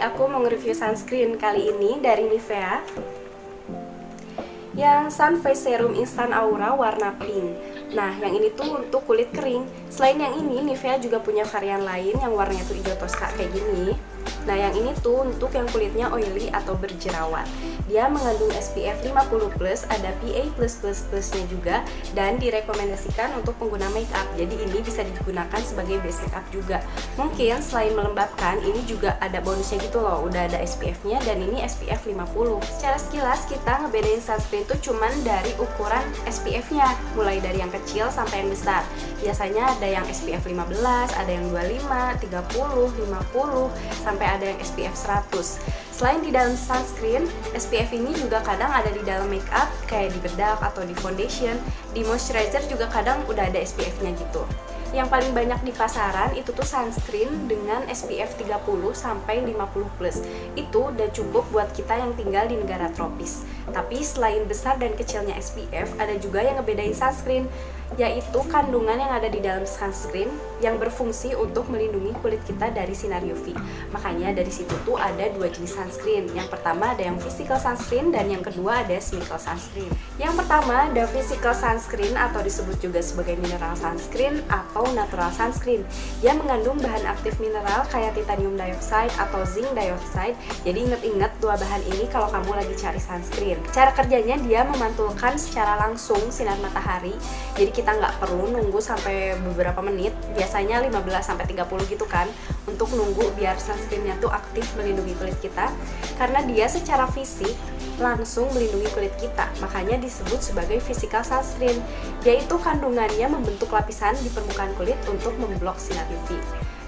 aku mau nge-review sunscreen kali ini dari Nivea yang Sun Face Serum Instant Aura warna pink. Nah, yang ini tuh untuk kulit kering. Selain yang ini, Nivea juga punya varian lain yang warnanya tuh hijau toska kayak gini. Nah, yang ini tuh untuk yang kulitnya oily atau berjerawat. Dia mengandung SPF 50+, ada PA+++-nya juga, dan direkomendasikan untuk pengguna makeup. Jadi ini bisa digunakan sebagai base makeup juga. Mungkin selain melembabkan, ini juga ada bonusnya gitu loh. Udah ada SPF-nya dan ini SPF 50. Secara sekilas kita ngebedain sunscreen tuh cuman dari ukuran SPF-nya, mulai dari yang kecil sampai yang besar. Biasanya ada yang SPF 15, ada yang 25, 30, 50, sampai ada yang SPF 100. Selain di dalam sunscreen, SPF ini juga kadang ada di dalam makeup kayak di bedak atau di foundation. Di moisturizer juga kadang udah ada SPF-nya gitu. Yang paling banyak di pasaran itu tuh sunscreen dengan SPF 30 sampai 50+. Itu udah cukup buat kita yang tinggal di negara tropis. Tapi selain besar dan kecilnya SPF, ada juga yang ngebedain sunscreen, yaitu kandungan yang ada di dalam sunscreen yang berfungsi untuk melindungi kulit kita dari sinar UV. Makanya dari situ tuh ada dua jenis sunscreen. Yang pertama ada yang physical sunscreen dan yang kedua ada chemical sunscreen. Yang pertama ada physical sunscreen atau disebut juga sebagai mineral sunscreen atau natural sunscreen. Dia mengandung bahan aktif mineral kayak titanium dioxide atau zinc dioxide. Jadi inget-inget dua bahan ini kalau kamu lagi cari sunscreen. Cara kerjanya dia memantulkan secara langsung sinar matahari. Jadi kita nggak perlu nunggu sampai beberapa menit, biasanya 15-30 gitu kan, untuk nunggu biar sunscreennya tuh aktif melindungi kulit kita, karena dia secara fisik langsung melindungi kulit kita, makanya disebut sebagai physical sunscreen, yaitu kandungannya membentuk lapisan di permukaan kulit untuk memblok sinar UV.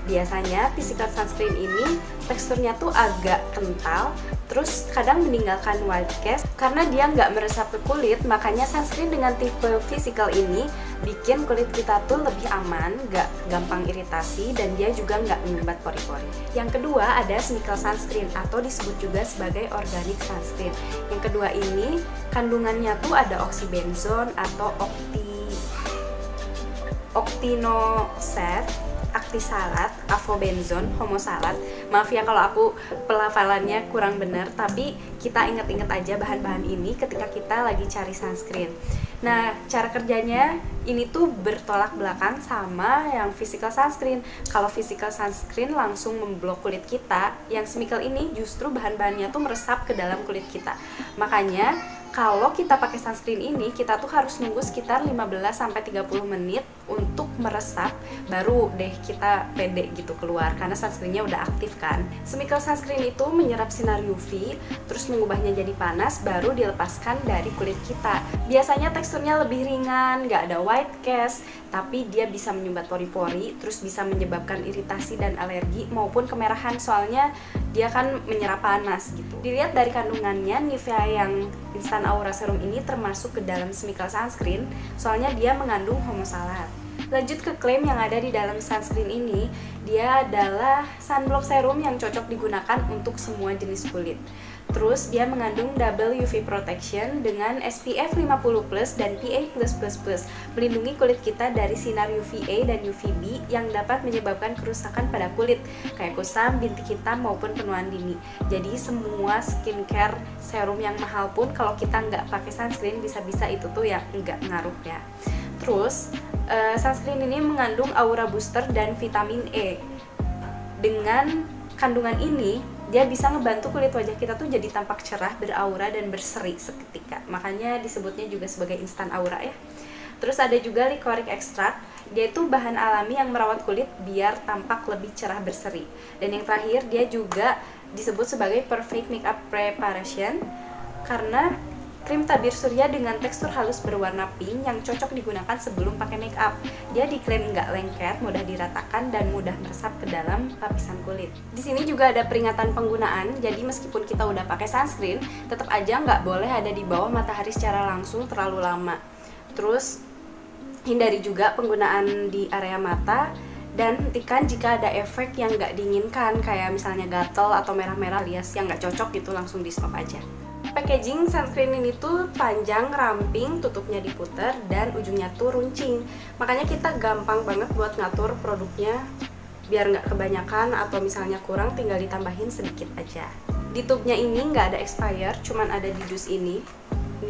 Biasanya physical sunscreen ini teksturnya tuh agak kental, terus kadang meninggalkan white cast karena dia nggak meresap ke kulit. Makanya sunscreen dengan tipe physical ini bikin kulit kita tuh lebih aman, nggak gampang iritasi, dan dia juga nggak menyumbat pori-pori. Yang kedua ada chemical sunscreen atau disebut juga sebagai organic sunscreen. Yang kedua ini kandungannya tuh ada oxybenzone atau octinoxate, actisalat, avobenzone, homosalat. Maaf ya kalau aku pelafalannya kurang benar, tapi kita inget-inget aja bahan-bahan ini ketika kita lagi cari sunscreen. Nah, cara kerjanya ini tuh bertolak belakang sama yang physical sunscreen. Kalau physical sunscreen langsung memblok kulit kita, yang chemical ini justru bahan-bahannya tuh meresap ke dalam kulit kita. Makanya kalau kita pakai sunscreen ini, kita tuh harus nunggu sekitar 15-30 menit untuk meresap, baru deh kita pede gitu keluar, karena sunscreennya udah aktif kan. Chemical sunscreen itu menyerap sinar UV, terus mengubahnya jadi panas, baru dilepaskan dari kulit kita. Biasanya teksturnya lebih ringan, gak ada white cast, tapi dia bisa menyumbat pori-pori, terus bisa menyebabkan iritasi dan alergi maupun kemerahan, soalnya dia kan menyerap panas gitu. Dilihat dari kandungannya, Nivea yang Instant Aura Serum ini termasuk ke dalam chemical sunscreen, soalnya dia mengandung homosalat. Lanjut ke klaim yang ada di dalam sunscreen ini, dia adalah sunblock serum yang cocok digunakan untuk semua jenis kulit. Terus dia mengandung double UV protection dengan SPF 50+ dan PA+++, melindungi kulit kita dari sinar UVA dan UVB yang dapat menyebabkan kerusakan pada kulit kayak kusam, bintik hitam maupun penuaan dini. Jadi semua skincare serum yang mahal pun kalau kita nggak pakai sunscreen bisa-bisa itu tuh ya nggak ngaruh ya. Terus sunscreen ini mengandung aura booster dan vitamin E. Dengan kandungan ini dia bisa ngebantu kulit wajah kita tuh jadi tampak cerah, beraura, dan berseri seketika. Makanya disebutnya juga sebagai instant aura ya. Terus ada juga licoric extract. Dia itu bahan alami yang merawat kulit biar tampak lebih cerah berseri. Dan yang terakhir dia juga disebut sebagai perfect makeup preparation karena krim tabir surya dengan tekstur halus berwarna pink yang cocok digunakan sebelum pakai make up. Dia diklaim nggak lengket, mudah diratakan, dan mudah meresap ke dalam lapisan kulit. Di sini juga ada peringatan penggunaan, jadi meskipun kita udah pakai sunscreen, tetap aja nggak boleh ada di bawah matahari secara langsung terlalu lama. Terus hindari juga penggunaan di area mata, dan hentikan jika ada efek yang nggak diinginkan, kayak misalnya gatel atau merah-merah alias yang nggak cocok gitu, langsung di stop aja. Packaging sunscreen ini tuh panjang, ramping, tutupnya diputer, dan ujungnya tuh runcing. Makanya kita gampang banget buat ngatur produknya biar nggak kebanyakan atau misalnya kurang tinggal ditambahin sedikit aja. Di tube-nya ini nggak ada expire, cuman ada di dus ini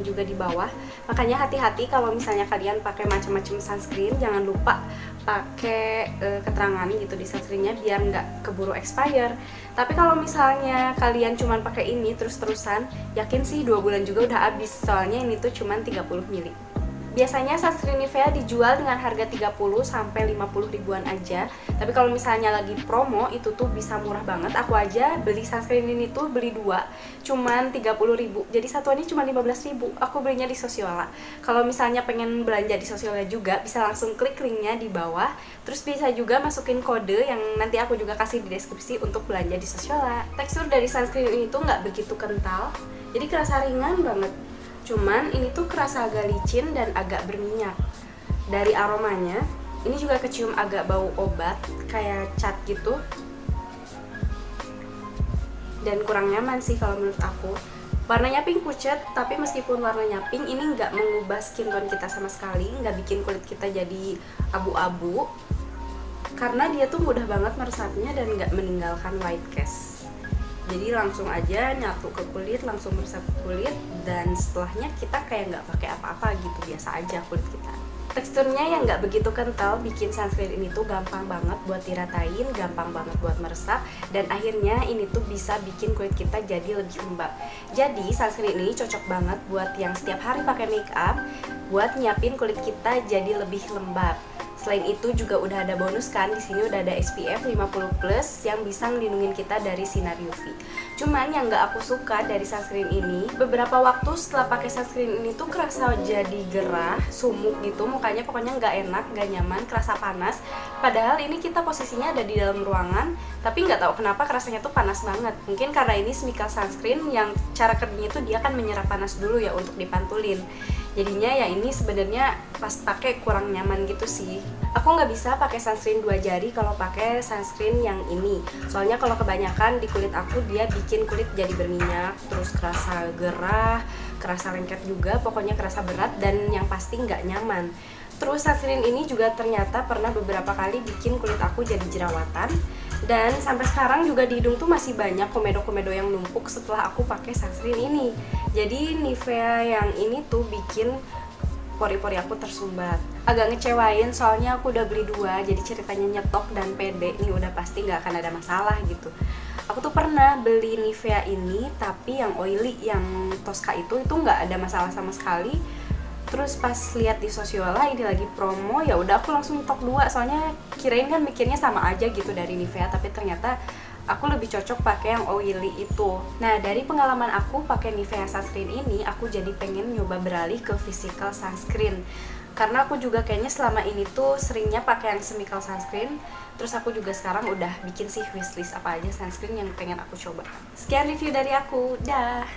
juga di bawah. Makanya hati-hati kalau misalnya kalian pakai macam-macam sunscreen, jangan lupa pakai keterangan gitu di sunscreennya biar nggak keburu expire. Tapi kalau misalnya kalian cuman pakai ini terus-terusan, yakin sih 2 bulan juga udah habis, soalnya ini tuh cuman 30 ml. Biasanya sunscreen Nivea dijual dengan harga 30 sampai 50 ribuan aja. Tapi kalau misalnya lagi promo itu tuh bisa murah banget. Aku aja beli sunscreen ini tuh beli 2 cuman 30 ribu. Jadi satuannya cuma 15 ribu. Aku belinya di Sosiola. Kalau misalnya pengen belanja di Sosiola juga bisa langsung klik linknya di bawah. Terus bisa juga masukin kode yang nanti aku juga kasih di deskripsi untuk belanja di Sosiola. Tekstur dari sunscreen ini tuh nggak begitu kental. Jadi kerasa ringan banget. Cuman ini tuh kerasa agak licin dan agak berminyak. Dari aromanya, ini juga kecium agak bau obat, kayak cat gitu. Dan kurang nyaman sih kalau menurut aku. Warnanya pink pucat, tapi meskipun warnanya pink, ini nggak mengubah skin tone kita sama sekali, nggak bikin kulit kita jadi abu-abu. Karena dia tuh mudah banget meresapnya dan nggak meninggalkan white cast. Jadi langsung aja nyatu ke kulit, langsung meresap ke kulit, dan setelahnya kita kayak nggak pakai apa-apa gitu, biasa aja kulit kita. Teksturnya yang nggak begitu kental bikin sunscreen ini tuh gampang banget buat diratain, gampang banget buat meresap, dan akhirnya ini tuh bisa bikin kulit kita jadi lebih lembab. Jadi sunscreen ini cocok banget buat yang setiap hari pakai make up, buat nyiapin kulit kita jadi lebih lembab. Selain itu juga udah ada bonus kan, di sini udah ada SPF 50+ yang bisa ngelindungin kita dari sinar UV. Cuman yang nggak aku suka dari sunscreen ini, beberapa waktu setelah pakai sunscreen ini tuh kerasa jadi gerah, sumuk gitu, mukanya pokoknya nggak enak, nggak nyaman, kerasa panas. Padahal ini kita posisinya ada di dalam ruangan, tapi nggak tahu kenapa kerasanya tuh panas banget. Mungkin karena ini chemical sunscreen yang cara kerjanya tuh dia kan menyerap panas dulu ya untuk dipantulin. Jadinya ya ini sebenarnya pas pakai kurang nyaman gitu sih. Aku nggak bisa pakai sunscreen 2 jari kalau pakai sunscreen yang ini. Soalnya kalau kebanyakan di kulit aku dia bikin kulit jadi berminyak, terus kerasa gerah, kerasa lengket juga, pokoknya kerasa berat dan yang pasti nggak nyaman. Terus sunscreen ini juga ternyata pernah beberapa kali bikin kulit aku jadi jerawatan. Dan sampai sekarang juga di hidung tuh masih banyak komedo-komedo yang numpuk setelah aku pakai sunscreen ini. Jadi Nivea yang ini tuh bikin pori-pori aku tersumbat. Agak ngecewain soalnya aku udah beli 2, jadi ceritanya nyetok dan pede nih udah pasti nggak akan ada masalah gitu. Aku tuh pernah beli Nivea ini tapi yang oily, yang Tosca itu nggak ada masalah sama sekali. Terus pas lihat di Sosiola ini lagi promo, ya udah aku langsung nyetok 2, soalnya kirain kan mikirnya sama aja gitu dari Nivea, tapi ternyata aku lebih cocok pakai yang oily itu. Nah, dari pengalaman aku pakai Nivea sunscreen ini, aku jadi pengen nyoba beralih ke physical sunscreen. Karena aku juga kayaknya selama ini tuh seringnya pakai yang chemical sunscreen. Terus aku juga sekarang udah bikin sih wishlist apa aja sunscreen yang pengen aku coba. Sekian review dari aku, dah.